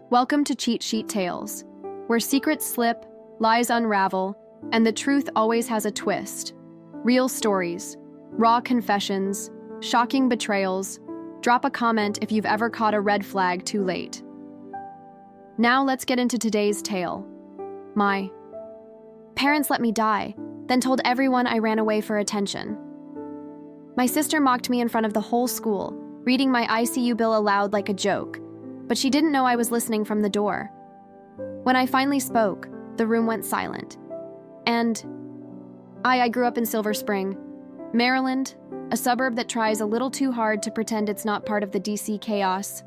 Welcome to Cheat Sheet Tales, where secrets slip, lies unravel, and the truth always has a twist. Real stories, raw confessions, shocking betrayals. Drop a comment if you've ever caught a red flag too late. Now let's get into today's tale. My parents let me die, then told everyone I ran away for attention. My sister mocked me in front of the whole school, reading my ICU bill aloud like a joke, but she didn't know I was listening from the door. When I finally spoke, the room went silent. And I grew up in Silver Spring, Maryland, a suburb that tries a little too hard to pretend it's not part of the DC chaos.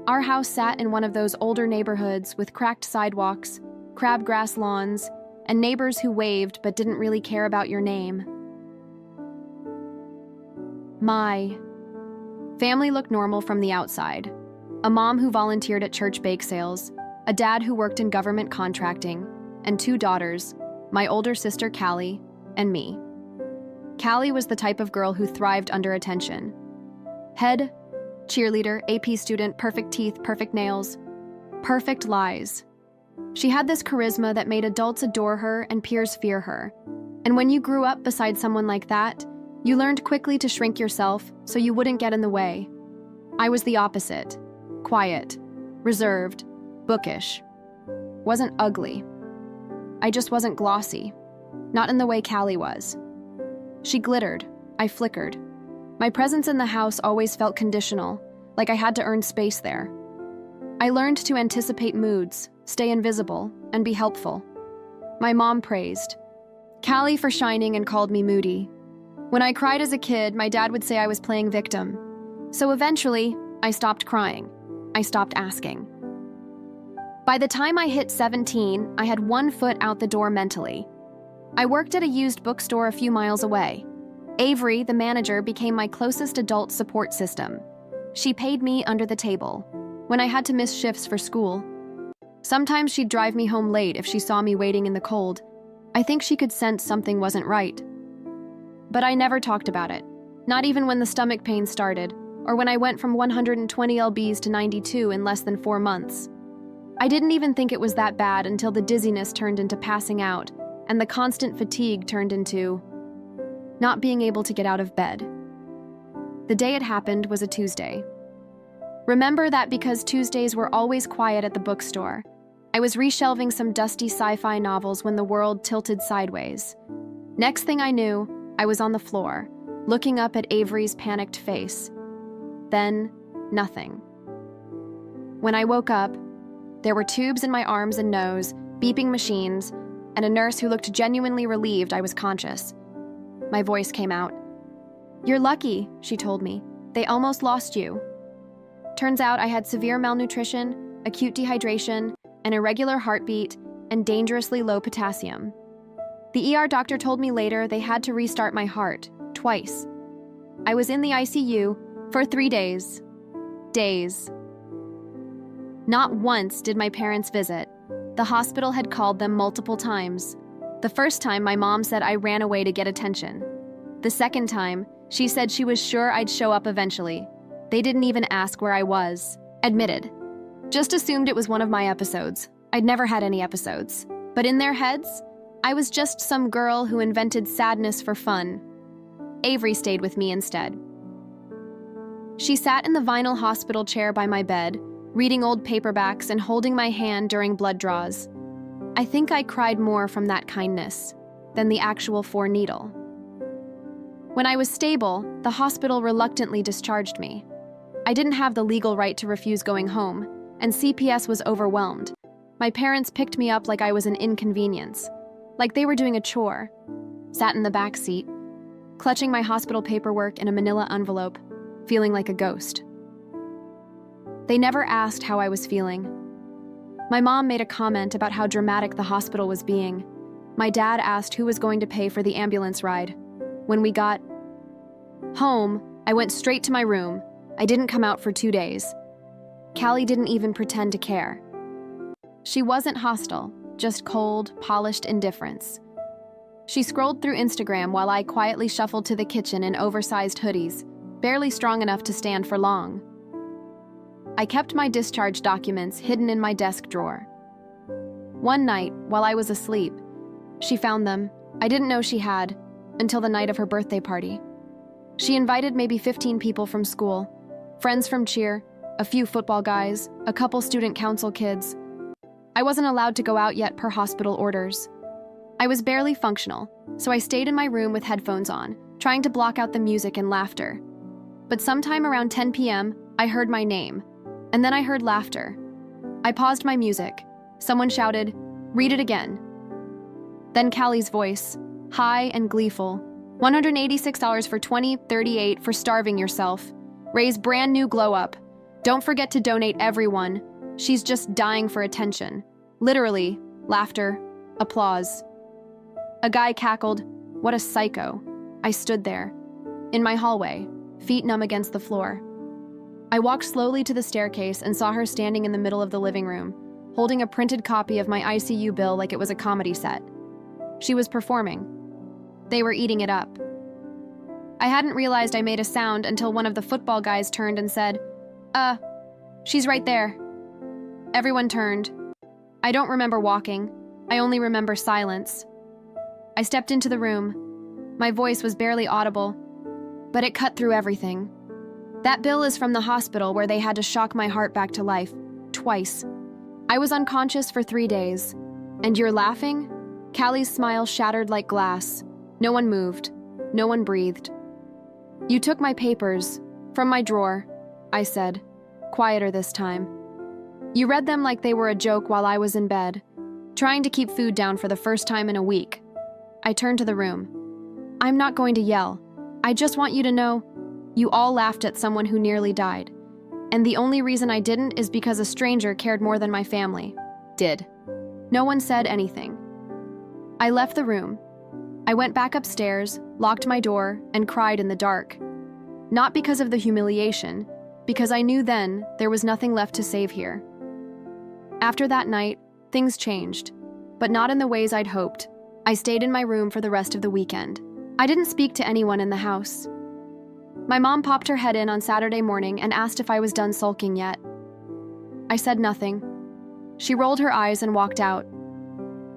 Our house sat in one of those older neighborhoods with cracked sidewalks, crabgrass lawns, and neighbors who waved but didn't really care about your name. My family looked normal from the outside. A mom who volunteered at church bake sales, a dad who worked in government contracting, and 2 daughters, my older sister Callie, and me. Callie was the type of girl who thrived under attention. Head, cheerleader, AP student, perfect teeth, perfect nails, perfect lies. She had this charisma that made adults adore her and peers fear her. And when you grew up beside someone like that, you learned quickly to shrink yourself so you wouldn't get in the way. I was the opposite. Quiet, reserved, bookish. Wasn't ugly. I just wasn't glossy. Not in the way Callie was. She glittered. I flickered. My presence in the house always felt conditional, like I had to earn space there. I learned to anticipate moods, stay invisible, and be helpful. My mom praised Callie for shining and called me moody. When I cried as a kid, my dad would say I was playing victim. So eventually, I stopped crying. I stopped asking. By the time I hit 17, I had 1 foot out the door mentally. I worked at a used bookstore a few miles away. Avery, the manager, became my closest adult support system. She paid me under the table when I had to miss shifts for school. Sometimes she'd drive me home late if she saw me waiting in the cold. I think she could sense something wasn't right. But I never talked about it, not even when the stomach pain started, or when I went from 120 lbs to 92 in less than 4 months. I didn't even think it was that bad until the dizziness turned into passing out, and the constant fatigue turned into not being able to get out of bed. The day it happened was a Tuesday. Remember that because Tuesdays were always quiet at the bookstore. I was reshelving some dusty sci-fi novels when the world tilted sideways. Next thing I knew, I was on the floor, looking up at Avery's panicked face. Then, nothing. When I woke up, there were tubes in my arms and nose, beeping machines, and a nurse who looked genuinely relieved I was conscious. My voice came out. "You're lucky," she told me. "They almost lost you." Turns out I had severe malnutrition, acute dehydration, an irregular heartbeat, and dangerously low potassium. The ER doctor told me later they had to restart my heart, twice. I was in the ICU for 3 days. Not once did my parents visit. The hospital had called them multiple times. The first time, my mom said I ran away to get attention. The second time, she said she was sure I'd show up eventually. They didn't even ask where I was. Admitted. Just assumed it was one of my episodes. I'd never had any episodes. But in their heads, I was just some girl who invented sadness for fun. Avery stayed with me instead. She sat in the vinyl hospital chair by my bed, reading old paperbacks and holding my hand during blood draws. I think I cried more from that kindness than the actual 4-needle. When I was stable, the hospital reluctantly discharged me. I didn't have the legal right to refuse going home, and CPS was overwhelmed. My parents picked me up like I was an inconvenience, like they were doing a chore. Sat in the back seat, clutching my hospital paperwork in a manila envelope, feeling like a ghost. They never asked how I was feeling. My mom made a comment about how dramatic the hospital was being. My dad asked who was going to pay for the ambulance ride. When we got home, I went straight to my room. I didn't come out for 2 days. Callie didn't even pretend to care. She wasn't hostile, just cold, polished indifference. She scrolled through Instagram while I quietly shuffled to the kitchen in oversized hoodies, barely strong enough to stand for long. I kept my discharge documents hidden in my desk drawer. One night, while I was asleep, she found them. I didn't know she had, until the night of her birthday party. She invited maybe 15 people from school, friends from cheer, a few football guys, a couple student council kids. I wasn't allowed to go out yet per hospital orders. I was barely functional, so I stayed in my room with headphones on, trying to block out the music and laughter. But sometime around 10 p.m., I heard my name, and then I heard laughter. I paused my music. Someone shouted, "Read it again." Then Callie's voice, high and gleeful. $186 for 2038 for starving yourself. Ray's brand new glow up. Don't forget to donate, everyone. She's just dying for attention. Literally, laughter, applause. A guy cackled, "What a psycho." I stood there, in my hallway, feet numb against the floor. I walked slowly to the staircase and saw her standing in the middle of the living room, holding a printed copy of my ICU bill like it was a comedy set. She was performing. They were eating it up. I hadn't realized I made a sound until one of the football guys turned and said, she's right there." Everyone turned. I don't remember walking. I only remember silence. I stepped into the room. My voice was barely audible, but it cut through everything. That bill is from the hospital where they had to shock my heart back to life, twice. I was unconscious for 3 days. And you're laughing? Callie's smile shattered like glass. No one moved. No one breathed. "You took my papers from my drawer," I said, quieter this time. "You read them like they were a joke while I was in bed, trying to keep food down for the first time in a week." I turned to the room. "I'm not going to yell. I just want you to know, you all laughed at someone who nearly died. And the only reason I didn't is because a stranger cared more than my family did." No one said anything. I left the room. I went back upstairs, locked my door, and cried in the dark. Not because of the humiliation, because I knew then there was nothing left to save here. After that night, things changed, but not in the ways I'd hoped. I stayed in my room for the rest of the weekend. I didn't speak to anyone in the house. My mom popped her head in on Saturday morning and asked if I was done sulking yet. I said nothing. She rolled her eyes and walked out.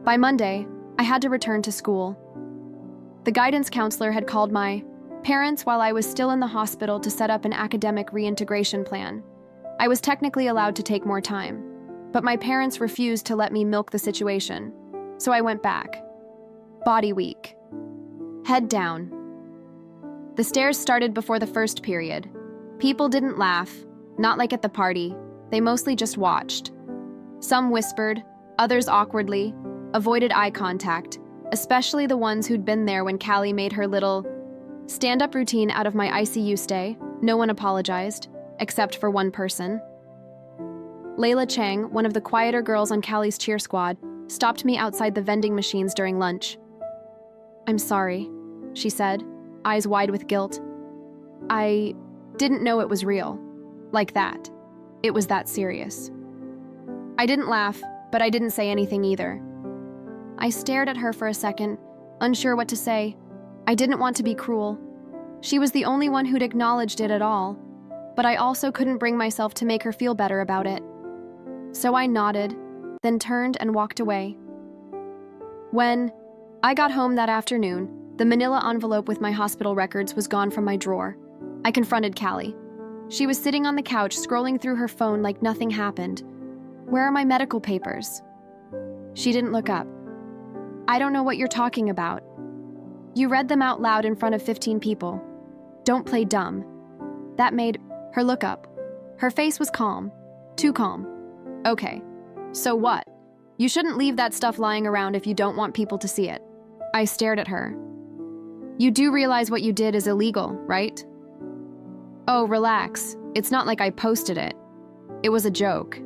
By Monday, I had to return to school. The guidance counselor had called my parents while I was still in the hospital to set up an academic reintegration plan. I was technically allowed to take more time, but my parents refused to let me milk the situation, so I went back. Body weak. Head down. The stares started before the first period. People didn't laugh, not like at the party. They mostly just watched. Some whispered, others awkwardly, avoided eye contact, especially the ones who'd been there when Callie made her little stand-up routine out of my ICU stay. No one apologized, except for one person. Layla Chang, one of the quieter girls on Callie's cheer squad, stopped me outside the vending machines during lunch. "I'm sorry," she said, eyes wide with guilt. "I didn't know it was real. Like that. It was that serious." I didn't laugh, but I didn't say anything either. I stared at her for a second, unsure what to say. I didn't want to be cruel. She was the only one who'd acknowledged it at all, but I also couldn't bring myself to make her feel better about it. So I nodded, then turned and walked away. When I got home that afternoon, the manila envelope with my hospital records was gone from my drawer. I confronted Callie. She was sitting on the couch scrolling through her phone like nothing happened. "Where are my medical papers?" She didn't look up. "I don't know what you're talking about. You read them out loud in front of 15 people. Don't play dumb." That made her look up. Her face was calm. Too calm. "Okay, so what? You shouldn't leave that stuff lying around if you don't want people to see it." I stared at her. "You do realize what you did is illegal, right?" "Oh, relax. It's not like I posted it. It was a joke.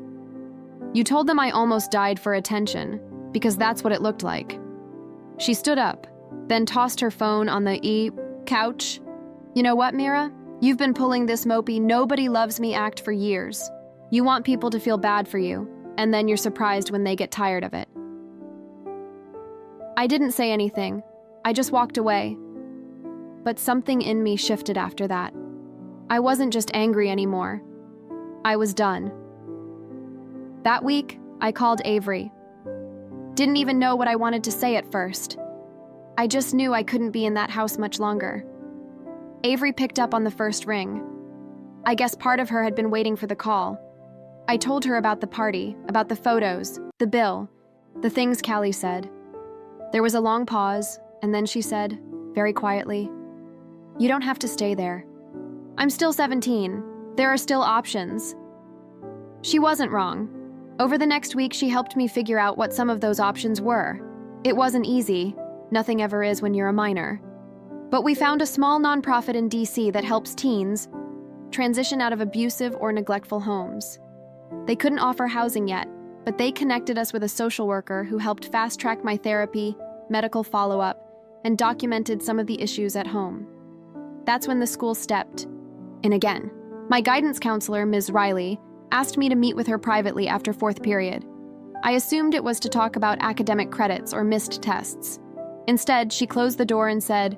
You told them I almost died for attention, because that's what it looked like." She stood up, then tossed her phone on the couch. "You know what, Mira? You've been pulling this mopey nobody loves me act for years. You want people to feel bad for you, and then you're surprised when they get tired of it." I didn't say anything. I just walked away. But something in me shifted after that. I wasn't just angry anymore. I was done. That week, I called Avery. Didn't even know what I wanted to say at first. I just knew I couldn't be in that house much longer. Avery picked up on the first ring. I guess part of her had been waiting for the call. I told her about the party, about the photos, the bill, the things Callie said. There was a long pause, and then she said, very quietly, "You don't have to stay there. I'm still 17. There are still options." She wasn't wrong. Over the next week, she helped me figure out what some of those options were. It wasn't easy. Nothing ever is when you're a minor. But we found a small nonprofit in DC that helps teens transition out of abusive or neglectful homes. They couldn't offer housing yet, but they connected us with a social worker who helped fast-track my therapy, medical follow-up, and documented some of the issues at home. That's when the school stepped in again. My guidance counselor, Ms. Riley, asked me to meet with her privately after fourth period. I assumed it was to talk about academic credits or missed tests. Instead, she closed the door and said,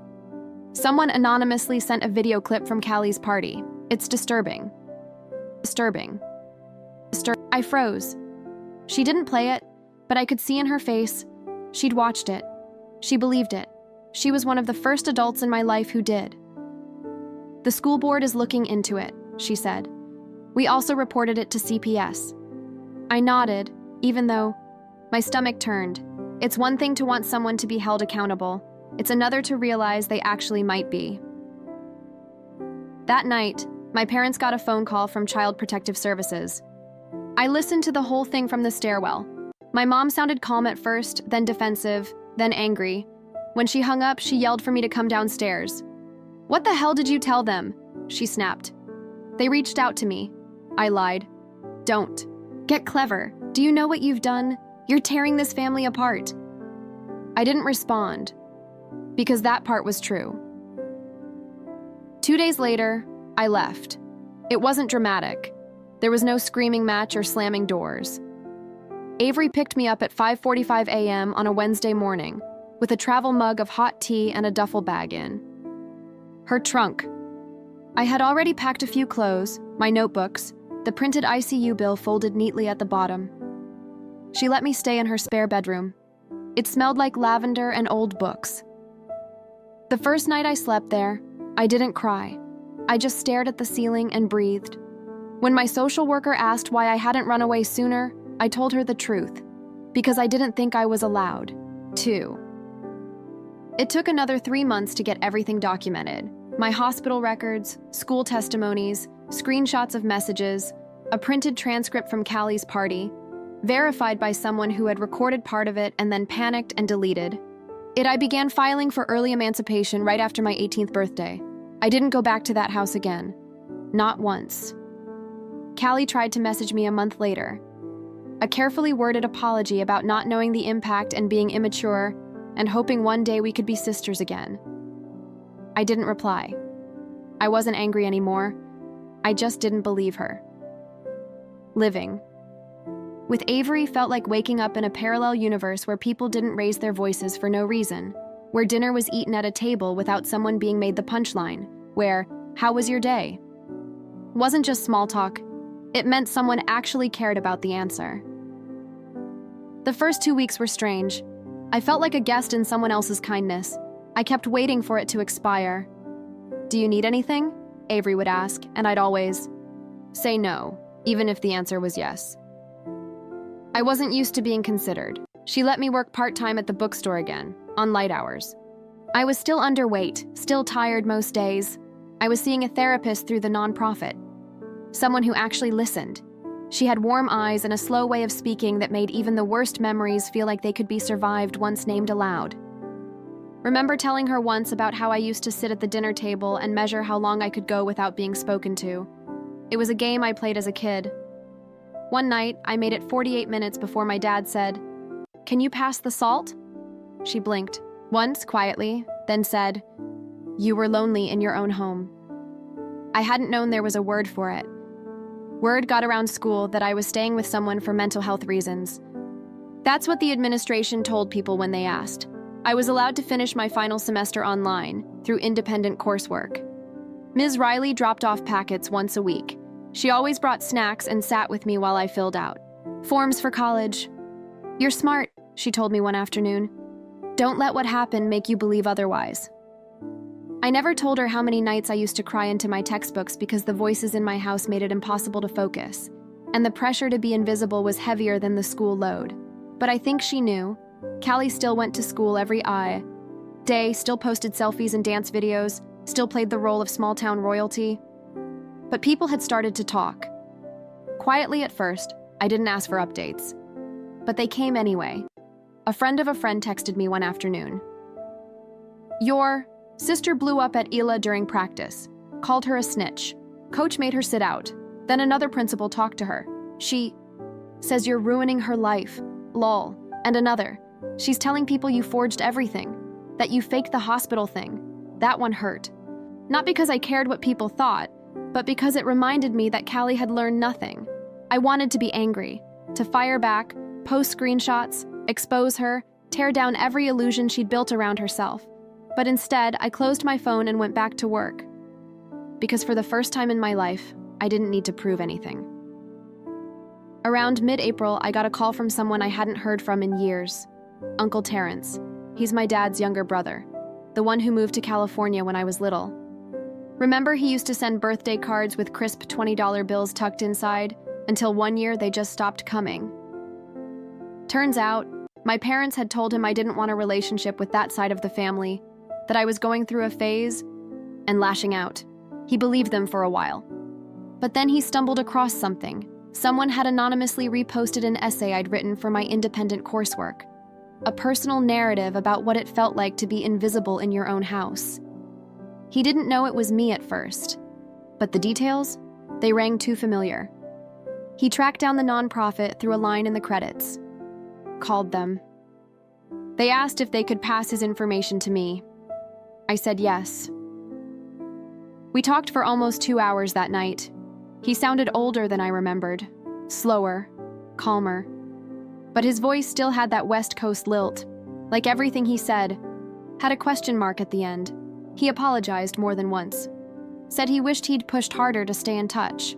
"Someone anonymously sent a video clip from Callie's party. It's disturbing." Disturbing. I froze. She didn't play it, but I could see in her face, she'd watched it. She believed it. She was one of the first adults in my life who did. "The school board is looking into it," she said. "We also reported it to CPS." I nodded, even though my stomach turned. It's one thing to want someone to be held accountable. It's another to realize they actually might be. That night, my parents got a phone call from Child Protective Services. I listened to the whole thing from the stairwell. My mom sounded calm at first, then defensive, then angry. When she hung up, she yelled for me to come downstairs. "What the hell did you tell them?" she snapped. "They reached out to me." I lied. "Don't. Get clever. Do you know what you've done? You're tearing this family apart." I didn't respond, because that part was true. 2 days later, I left. It wasn't dramatic. There was no screaming match or slamming doors. Avery picked me up at 5:45 a.m. on a Wednesday morning, with a travel mug of hot tea and a duffel bag in her trunk. I had already packed a few clothes, my notebooks, the printed ICU bill folded neatly at the bottom. She let me stay in her spare bedroom. It smelled like lavender and old books. The first night I slept there, I didn't cry. I just stared at the ceiling and breathed. When my social worker asked why I hadn't run away sooner, I told her the truth, because I didn't think I was allowed to. It took another 3 months to get everything documented. My hospital records, school testimonies, screenshots of messages, a printed transcript from Callie's party, verified by someone who had recorded part of it and then panicked and deleted. I began filing for early emancipation right after my 18th birthday. I didn't go back to that house again. Not once. Callie tried to message me a month later. A carefully worded apology about not knowing the impact and being immature, and hoping one day we could be sisters again. I didn't reply. I wasn't angry anymore. I just didn't believe her. Living with Avery felt like waking up in a parallel universe where people didn't raise their voices for no reason, where dinner was eaten at a table without someone being made the punchline, where, "How was your day?" wasn't just small talk. It meant someone actually cared about the answer. The first 2 weeks were strange. I felt like a guest in someone else's kindness. I kept waiting for it to expire. "Do you need anything?" Avery would ask, and I'd always say no, even if the answer was yes. I wasn't used to being considered. She let me work part-time at the bookstore again, on light hours. I was still underweight, still tired most days. I was seeing a therapist through the nonprofit. Someone who actually listened. She had warm eyes and a slow way of speaking that made even the worst memories feel like they could be survived once named aloud. Remember telling her once about how I used to sit at the dinner table and measure how long I could go without being spoken to. It was a game I played as a kid. One night, I made it 48 minutes before my dad said, "Can you pass the salt?" She blinked, once quietly, then said, "You were lonely in your own home." I hadn't known there was a word for it. Word got around school that I was staying with someone for mental health reasons. That's what the administration told people when they asked. I was allowed to finish my final semester online, through independent coursework. Ms. Riley dropped off packets once a week. She always brought snacks and sat with me while I filled out forms for college. "You're smart," she told me one afternoon. "Don't let what happened make you believe otherwise." I never told her how many nights I used to cry into my textbooks because the voices in my house made it impossible to focus, and the pressure to be invisible was heavier than the school load. But I think she knew. Callie still went to school every day, still posted selfies and dance videos, still played the role of small-town royalty. But people had started to talk. Quietly at first, I didn't ask for updates. But they came anyway. A friend of a friend texted me one afternoon. "Your sister blew up at Ela during practice, called her a snitch. Coach made her sit out. Then another principal talked to her. She says you're ruining her life. Lol. And another. She's telling people you forged everything, that you faked the hospital thing." That one hurt. Not because I cared what people thought, but because it reminded me that Callie had learned nothing. I wanted to be angry, to fire back, post screenshots, expose her, tear down every illusion she'd built around herself. But instead, I closed my phone and went back to work. Because for the first time in my life, I didn't need to prove anything. Around mid-April, I got a call from someone I hadn't heard from in years. Uncle Terrence. He's my dad's younger brother, the one who moved to California when I was little. Remember, he used to send birthday cards with crisp $20 bills tucked inside, until one year they just stopped coming. Turns out, my parents had told him I didn't want a relationship with that side of the family, that I was going through a phase and lashing out. He believed them for a while. But then he stumbled across something. Someone had anonymously reposted an essay I'd written for my independent coursework. A personal narrative about what it felt like to be invisible in your own house. He didn't know it was me at first, but the details, they rang too familiar. He tracked down the nonprofit through a line in the credits. Called them. They asked if they could pass his information to me. I said yes. We talked for almost 2 hours that night. He sounded older than I remembered, slower, calmer. But his voice still had that West Coast lilt. Like everything he said, had a question mark at the end. He apologized more than once. Said he wished he'd pushed harder to stay in touch.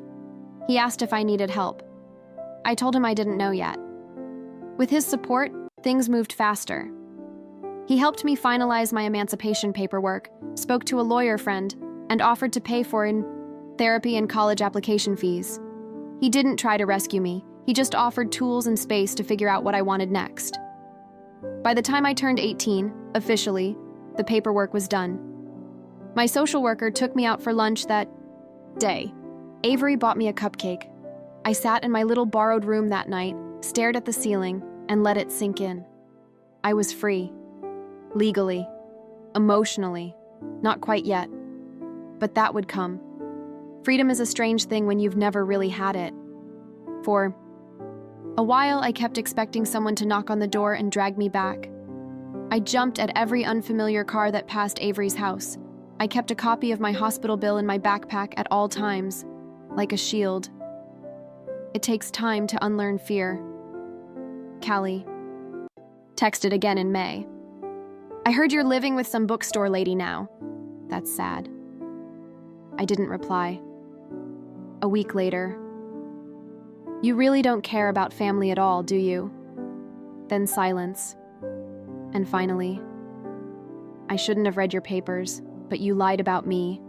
He asked if I needed help. I told him I didn't know yet. With his support, things moved faster. He helped me finalize my emancipation paperwork, spoke to a lawyer friend, and offered to pay for therapy and college application fees. He didn't try to rescue me. He just offered tools and space to figure out what I wanted next. By the time I turned 18, officially, the paperwork was done. My social worker took me out for lunch that day. Avery bought me a cupcake. I sat in my little borrowed room that night, stared at the ceiling, and let it sink in. I was free. Legally. Emotionally. Not quite yet. But that would come. Freedom is a strange thing when you've never really had it. For a while, I kept expecting someone to knock on the door and drag me back. I jumped at every unfamiliar car that passed Avery's house. I kept a copy of my hospital bill in my backpack at all times, like a shield. It takes time to unlearn fear. Callie. Texted again in May. I heard you're living with some bookstore lady now. That's sad. I didn't reply. A week later. You really don't care about family at all, do you? Then silence. And finally, I shouldn't have read your papers, but you lied about me.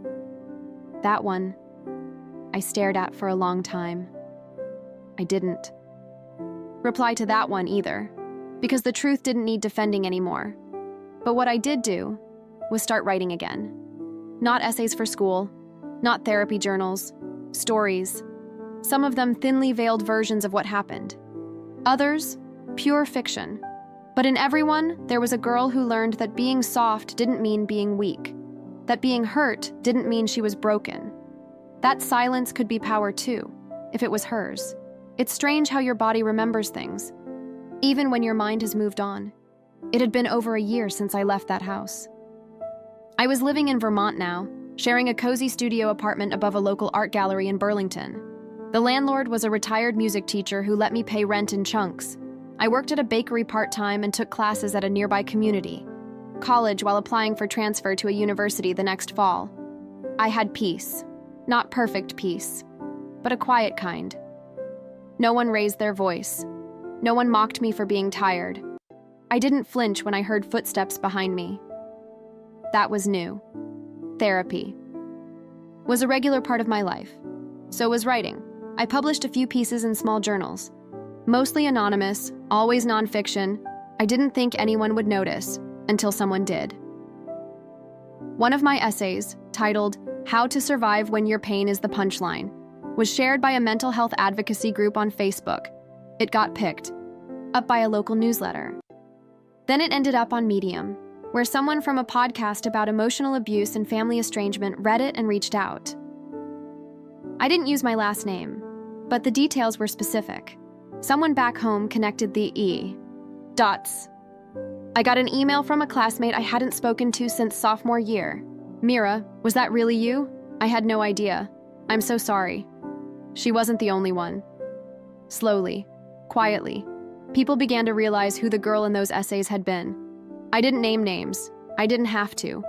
That one, I stared at for a long time. I didn't reply to that one either, because the truth didn't need defending anymore. But what I did do was start writing again. Not essays for school, not therapy journals, stories. Some of them thinly veiled versions of what happened. Others, pure fiction. But in every one, there was a girl who learned that being soft didn't mean being weak, that being hurt didn't mean she was broken. That silence could be power too, if it was hers. It's strange how your body remembers things, even when your mind has moved on. It had been over a year since I left that house. I was living in Vermont now, sharing a cozy studio apartment above a local art gallery in Burlington. The landlord was a retired music teacher who let me pay rent in chunks. I worked at a bakery part-time and took classes at a nearby community college while applying for transfer to a university the next fall. I had peace. Not perfect peace, but a quiet kind. No one raised their voice. No one mocked me for being tired. I didn't flinch when I heard footsteps behind me. That was new. Therapy was a regular part of my life. So was writing. I published a few pieces in small journals. Mostly anonymous, always nonfiction. I didn't think anyone would notice until someone did. One of my essays, titled "How to Survive When Your Pain is the Punchline," was shared by a mental health advocacy group on Facebook. It got picked up by a local newsletter. Then it ended up on Medium, where someone from a podcast about emotional abuse and family estrangement read it and reached out. I didn't use my last name, but the details were specific. Someone back home connected the dots. I got an email from a classmate I hadn't spoken to since sophomore year. "Mira, was that really you? I had no idea. I'm so sorry." She wasn't the only one. Slowly, quietly, people began to realize who the girl in those essays had been. I didn't name names. I didn't have to.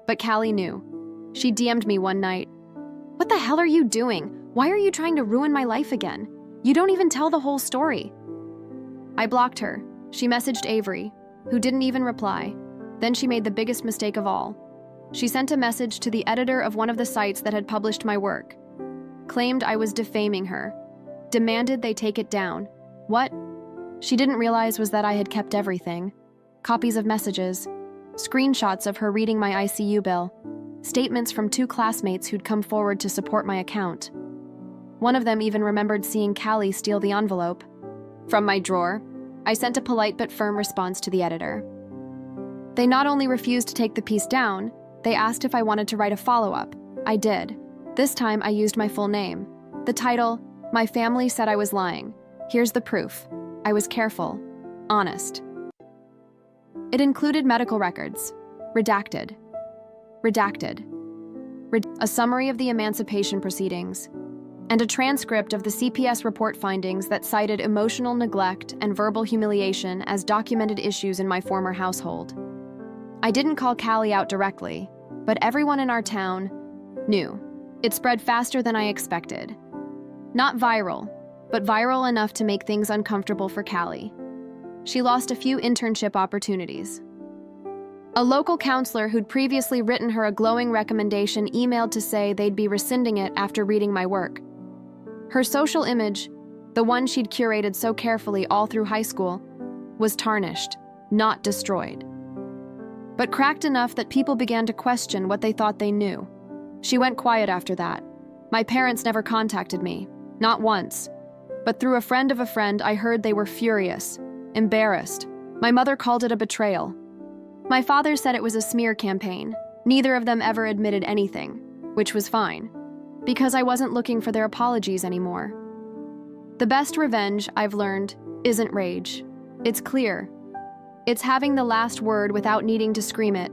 But Callie knew. She DM'd me one night. "What the hell are you doing? Why are you trying to ruin my life again? You don't even tell the whole story." I blocked her. She messaged Avery, who didn't even reply. Then she made the biggest mistake of all. She sent a message to the editor of one of the sites that had published my work. Claimed I was defaming her. Demanded they take it down. What she didn't realize was that I had kept everything. Copies of messages, screenshots of her reading my ICU bill, statements from 2 classmates who'd come forward to support my account. One of them even remembered seeing Callie steal the envelope. From my drawer, I sent a polite but firm response to the editor. They not only refused to take the piece down, they asked if I wanted to write a follow-up. I did. This time I used my full name. The title, "My Family Said I Was Lying. Here's the proof. I was careful. Honest." It included medical records. Redacted. A summary of the emancipation proceedings, and a transcript of the CPS report findings that cited emotional neglect and verbal humiliation as documented issues in my former household. I didn't call Callie out directly, but everyone in our town knew. It spread faster than I expected. Not viral, but viral enough to make things uncomfortable for Callie. She lost a few internship opportunities. A local counselor who'd previously written her a glowing recommendation emailed to say they'd be rescinding it after reading my work. Her social image, the one she'd curated so carefully all through high school, was tarnished, not destroyed. But cracked enough that people began to question what they thought they knew. She went quiet after that. My parents never contacted me, not once. But through a friend of a friend, I heard they were furious, embarrassed. My mother called it a betrayal. My father said it was a smear campaign. Neither of them ever admitted anything, which was fine, because I wasn't looking for their apologies anymore. The best revenge, I've learned, isn't rage. It's clear. It's having the last word without needing to scream it.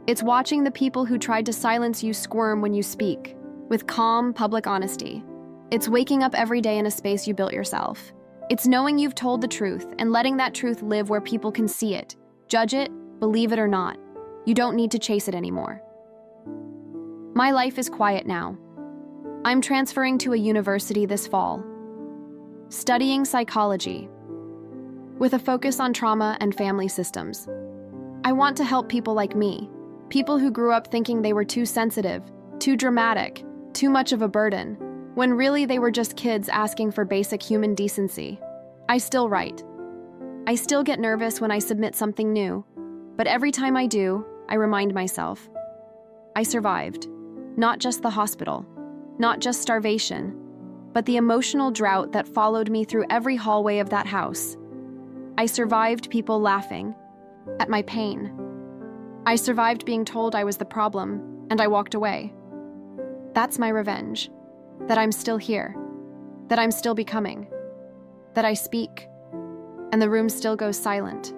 It's watching the people who tried to silence you squirm when you speak, with calm, public honesty. It's waking up every day in a space you built yourself. It's knowing you've told the truth and letting that truth live where people can see it, judge it, believe it or not. You don't need to chase it anymore. My life is quiet now. I'm transferring to a university this fall, studying psychology, with a focus on trauma and family systems. I want to help people like me, people who grew up thinking they were too sensitive, too dramatic, too much of a burden, when really they were just kids asking for basic human decency. I still write. I still get nervous when I submit something new, but every time I do, I remind myself, I survived. Not just the hospital, not just starvation, but the emotional drought that followed me through every hallway of that house. I survived people laughing at my pain. I survived being told I was the problem, and I walked away. That's my revenge. That I'm still here. That I'm still becoming. That I speak, and the room still goes silent.